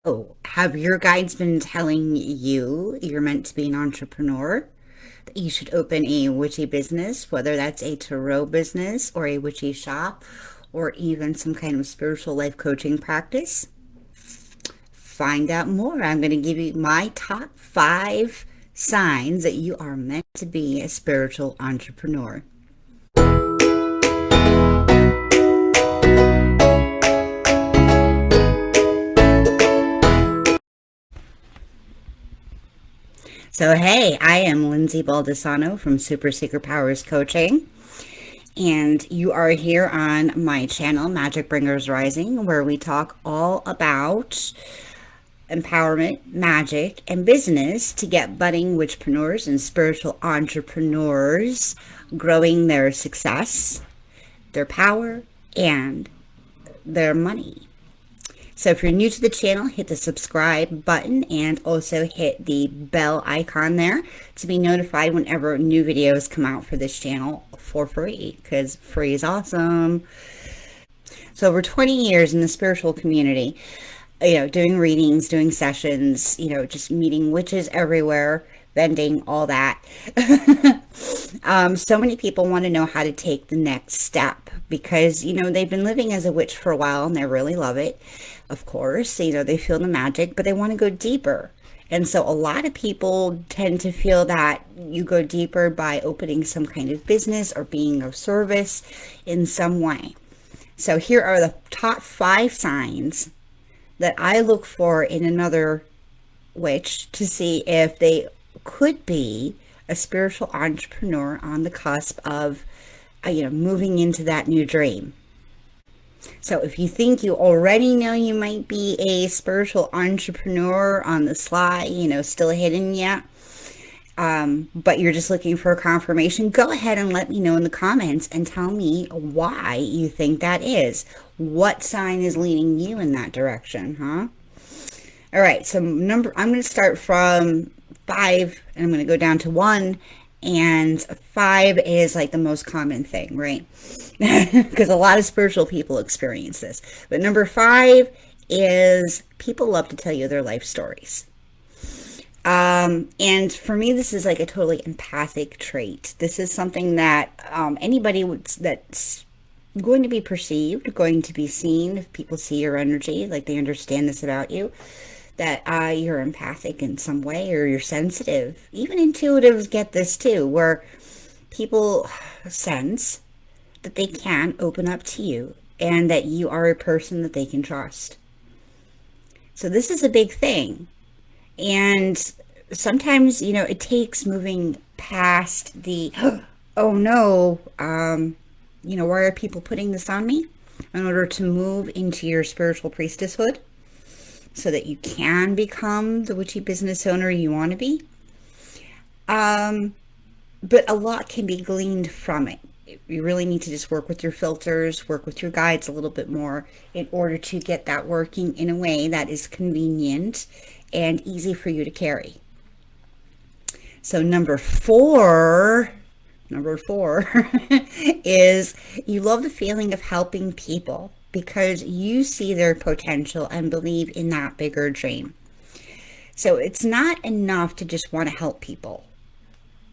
Oh, have your guides been telling you you're meant to be an entrepreneur? That you should open a witchy business, whether that's a tarot business or a witchy shop or even some kind of spiritual life coaching practice? Find out more. I'm going to give you my top 5 signs that you are meant to be a spiritual entrepreneur. So, hey, I am Lindsay Baldessano from Super Secret Powers Coaching, and you are here on my channel, Magic Bringers Rising, where we talk all about empowerment, magic, and business to get budding witchpreneurs and spiritual entrepreneurs growing their success, their power, and their money. So if you're new to the channel, hit the subscribe button and also hit the bell icon there to be notified whenever new videos come out for this channel for free, because free is awesome. So over 20 years in the spiritual community, doing readings, doing sessions, just meeting witches everywhere, vending, all that. So many people want to know how to take the next step because, they've been living as a witch for a while and they really love it. Of course, they feel the magic, but they want to go deeper. And so a lot of people tend to feel that you go deeper by opening some kind of business or being of service in some way. So here are the top 5 signs that I look for in another witch to see if they could be a spiritual entrepreneur on the cusp of, moving into that new dream. So if you think you already know you might be a spiritual entrepreneur on the sly, still hidden yet, but you're just looking for a confirmation, go ahead and let me know in the comments and tell me why you think that is. What sign is leading you in that direction, huh? All right, so I'm going to start from 5 and I'm going to go down to 1. And 5 is like the most common thing, right? Because a lot of spiritual people experience this. But number 5 is people love to tell you their life stories. And for me, this is like a totally empathic trait. This is something that anybody that's going to be perceived, going to be seen, if people see your energy, like they understand this about you, that you're empathic in some way or you're sensitive. Even intuitives get this too, where people sense that they can open up to you and that you are a person that they can trust. So this is a big thing. And sometimes, it takes moving past the, oh no, why are people putting this on me? In order to move into your spiritual priestesshood so that you can become the witchy business owner you want to be. But a lot can be gleaned from it. You really need to just work with your filters, work with your guides a little bit more in order to get that working in a way that is convenient and easy for you to carry. So number four is you love the feeling of helping people because you see their potential and believe in that bigger dream. So it's not enough to just want to help people.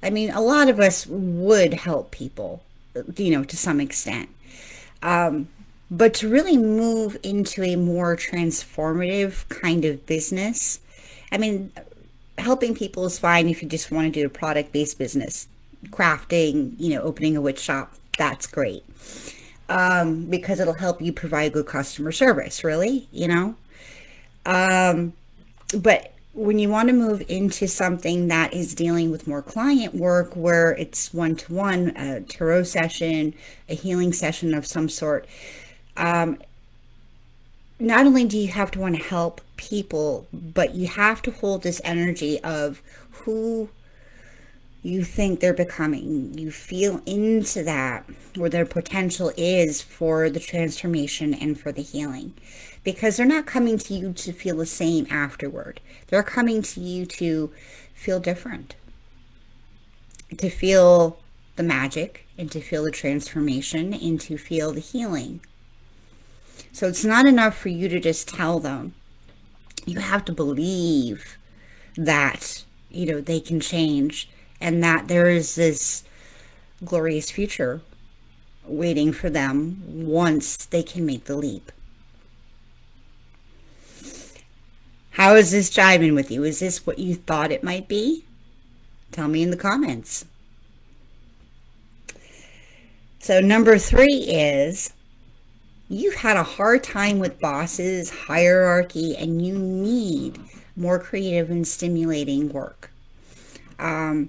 I mean, a lot of us would help people, to some extent. But to really move into a more transformative kind of business, I mean, helping people is fine if you just want to do a product-based business. Crafting, opening a witch shop, that's great. Because it'll help you provide good customer service, really, But when you want to move into something that is dealing with more client work, where it's one-to-one, a tarot session, a healing session of some sort, not only do you have to want to help people, but you have to hold this energy of who you think they're becoming. You feel into that, where their potential is for the transformation and for the healing. Because they're not coming to you to feel the same afterward. They're coming to you to feel different. To feel the magic and to feel the transformation and to feel the healing. So it's not enough for you to just tell them You have to believe that, they can change and that there is this glorious future waiting for them once they can make the leap. How is this jiving with you? Is this what you thought it might be? Tell me in the comments. So number 3 is you've had a hard time with bosses, hierarchy, and you need more creative and stimulating work. I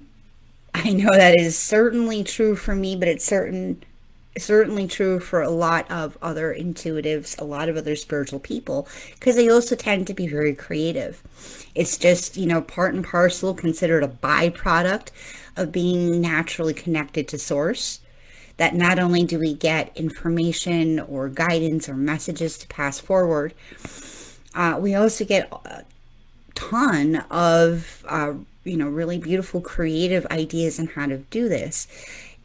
know that is certainly true for me, but it's certainly true for a lot of other intuitives, a lot of other spiritual people, because they also tend to be very creative. It's just, part and parcel, considered a byproduct of being naturally connected to source, that not only do we get information or guidance or messages to pass forward, we also get a ton of, really beautiful creative ideas on how to do this.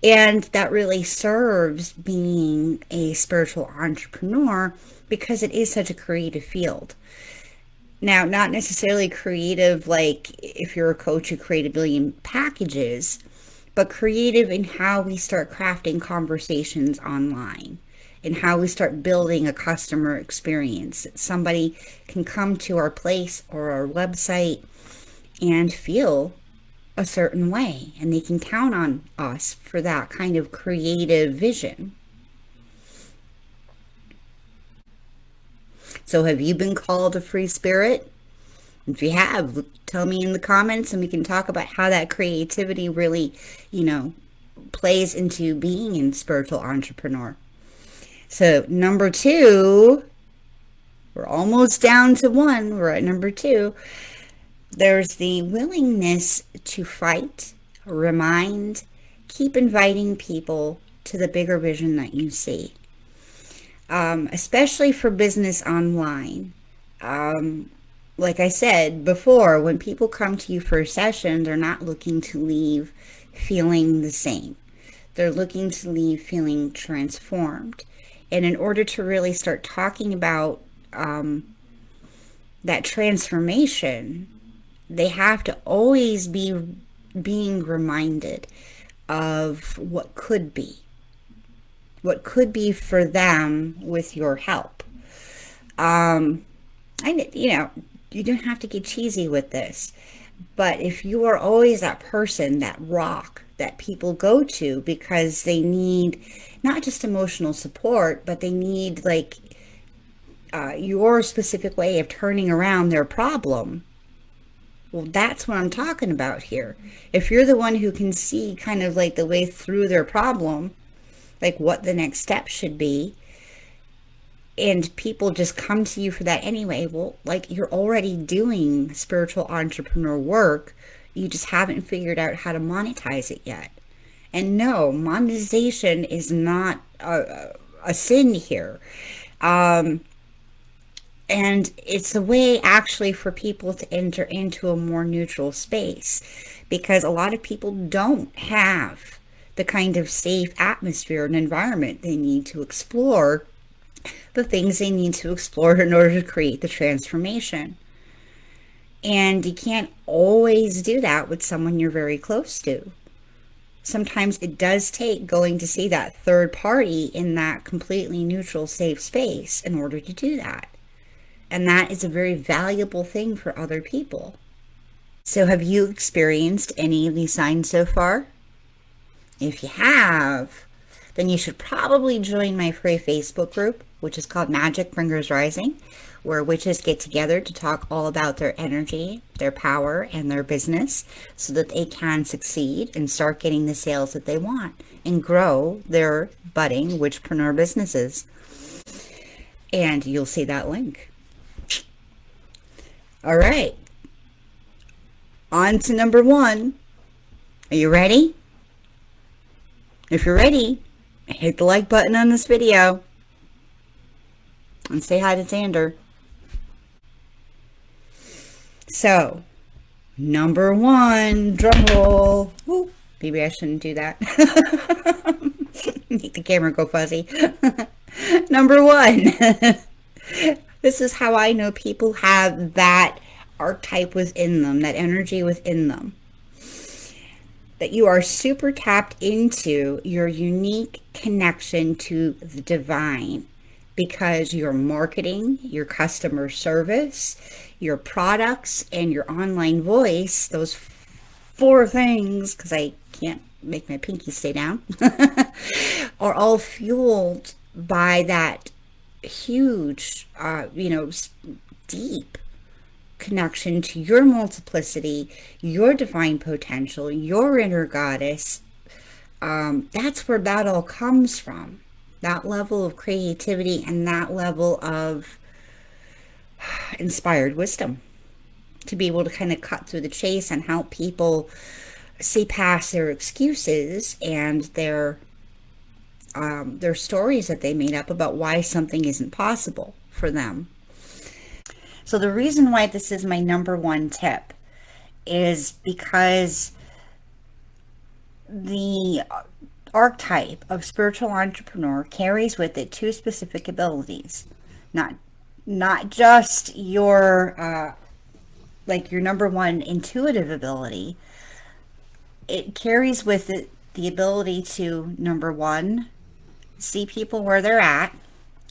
And that really serves being a spiritual entrepreneur because it is such a creative field. Now, not necessarily creative like if you're a coach who create a billion packages, but creative in how we start crafting conversations online and how we start building a customer experience. Somebody can come to our place or our website and feel a certain way, and they can count on us for that kind of creative vision. So have you been called a free spirit? If you have, tell me in the comments and we can talk about how that creativity really, plays into being a spiritual entrepreneur. So number 2, we're almost down to 1. We're at number 2. There's the willingness to fight, remind, keep inviting people to the bigger vision that you see. Especially for business online. Like I said before, when people come to you for a session, they're not looking to leave feeling the same. They're looking to leave feeling transformed. And in order to really start talking about that transformation, they have to always be being reminded of what could be for them with your help. You don't have to get cheesy with this, but if you are always that person, that rock that people go to because they need not just emotional support, but they need your specific way of turning around their problem. Well, that's what I'm talking about here. If you're the one who can see kind of like the way through their problem, like what the next step should be, and people just come to you for that anyway, well, like you're already doing spiritual entrepreneur work. You just haven't figured out how to monetize it yet. And no, monetization is not a sin here. And it's a way actually for people to enter into a more neutral space, because a lot of people don't have the kind of safe atmosphere and environment they need to explore the things they need to explore in order to create the transformation. And you can't always do that with someone you're very close to. Sometimes it does take going to see that third party in that completely neutral, safe space in order to do that. And that is a very valuable thing for other people. So have you experienced any of these signs so far? If you have, then you should probably join my free Facebook group, which is called Magic Bringers Rising, where witches get together to talk all about their energy, their power, and their business so that they can succeed and start getting the sales that they want and grow their budding witchpreneur businesses. And you'll see that link. All right. On to number 1. Are you ready? If you're ready, hit the like button on this video and say hi to Xander. So, number 1, drum roll. Woo, maybe I shouldn't do that. Make the camera go fuzzy. Number 1. This is how I know people have that archetype within them, that energy within them. That you are super tapped into your unique connection to the divine because your marketing, your customer service, your products, and your online voice, those four things, because I can't make my pinky stay down, are all fueled by that huge, deep connection to your multiplicity, your divine potential, your inner goddess. That's where that all comes from. That level of creativity and that level of inspired wisdom to be able to kind of cut through the chase and help people see past their excuses and their stories that they made up about why something isn't possible for them. So the reason why this is my number one tip is because the archetype of spiritual entrepreneur carries with it two specific abilities. Not just your your number one intuitive ability. It carries with it the ability to, number one, see people where they're at.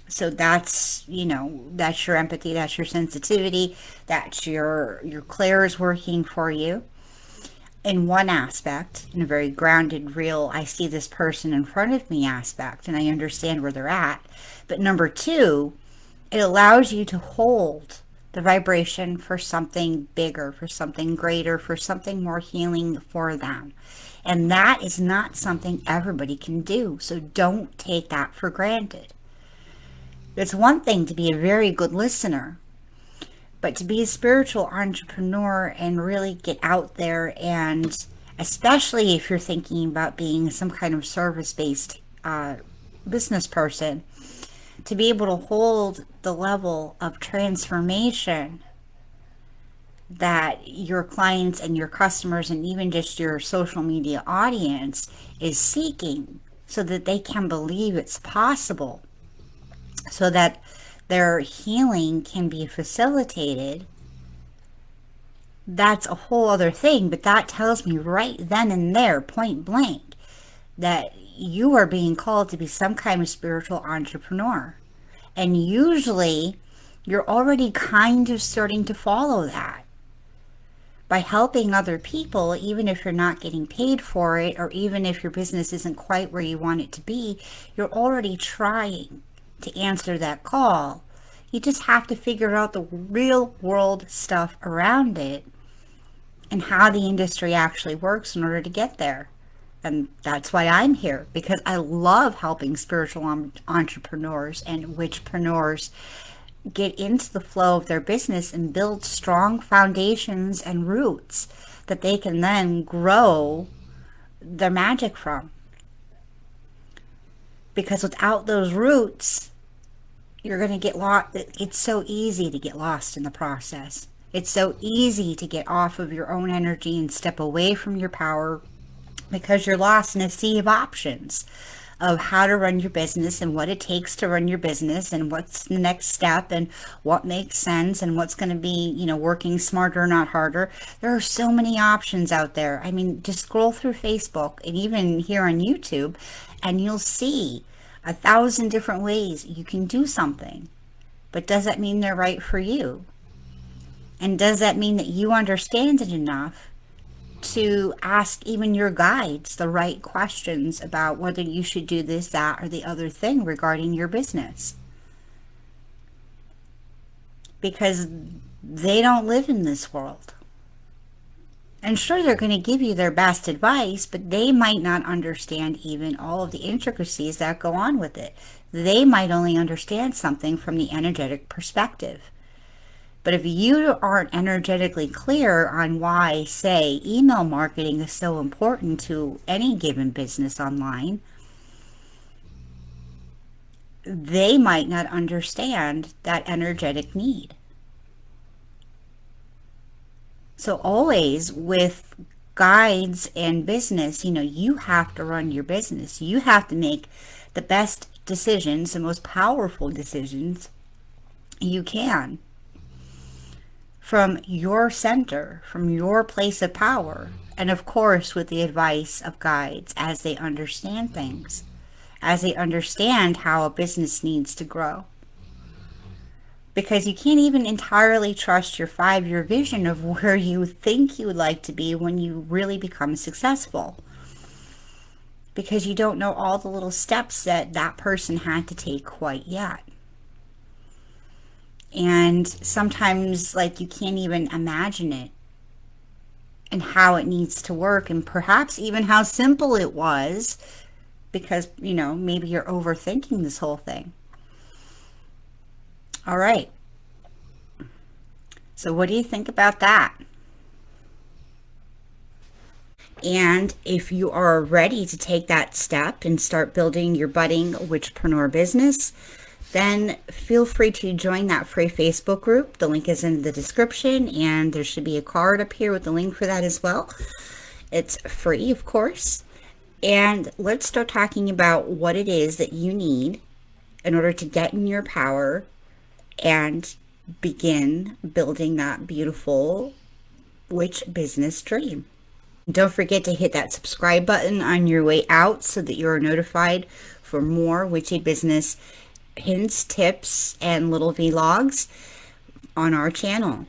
So that's, that's your empathy, that's your sensitivity, that's your clairs working for you in one aspect, in a very grounded, real, I see this person in front of me aspect, and I understand where they're at. But number two, it allows you to hold the vibration for something bigger, for something greater, for something more healing for them. And that is not something everybody can do. So don't take that for granted. It's one thing to be a very good listener, but to be a spiritual entrepreneur and really get out there, and especially if you're thinking about being some kind of service-based business person, to be able to hold the level of transformation that your clients and your customers and even just your social media audience is seeking, so that they can believe it's possible, so that their healing can be facilitated. That's a whole other thing, but that tells me right then and there, point blank, that you are being called to be some kind of spiritual entrepreneur. And usually you're already kind of starting to follow that by helping other people, even if you're not getting paid for it, or even if your business isn't quite where you want it to be. You're already trying to answer that call. You just have to figure out the real world stuff around it and how the industry actually works in order to get there. And that's why I'm here, because I love helping spiritual entrepreneurs and witchpreneurs get into the flow of their business and build strong foundations and roots that they can then grow their magic from. Because without those roots, you're going to get lost. It's so easy to get lost in the process. It's so easy to get off of your own energy and step away from your power, because you're lost in a sea of options of how to run your business and what it takes to run your business and what's the next step and what makes sense and what's going to be, working smarter, not harder. There are so many options out there. I mean, just scroll through Facebook and even here on YouTube, and you'll see 1,000 different ways you can do something. But does that mean they're right for you? And does that mean that you understand it enough to ask even your guides the right questions about whether you should do this, that, or the other thing regarding your business? Because they don't live in this world. And sure, they're going to give you their best advice, but they might not understand even all of the intricacies that go on with it. They might only understand something from the energetic perspective. But if you aren't energetically clear on why, say, email marketing is so important to any given business online, they might not understand that energetic need. So always with guides and business, you have to run your business. You have to make the best decisions, the most powerful decisions You can. From your center, from your place of power. And of course, with the advice of guides as they understand things, as they understand how a business needs to grow. Because you can't even entirely trust your 5-year vision of where you think you would like to be when you really become successful. Because you don't know all the little steps that that person had to take quite yet. And sometimes, like, you can't even imagine it and how it needs to work, and perhaps even how simple it was, because, maybe you're overthinking this whole thing. All right. So what do you think about that? And if you are ready to take that step and start building your budding witchpreneur business, then feel free to join that free Facebook group. The link is in the description, and there should be a card up here with the link for that as well. It's free, of course. And let's start talking about what it is that you need in order to get in your power and begin building that beautiful witch business dream. Don't forget to hit that subscribe button on your way out so that you're notified for more witchy business hints, tips, and little vlogs on our channel.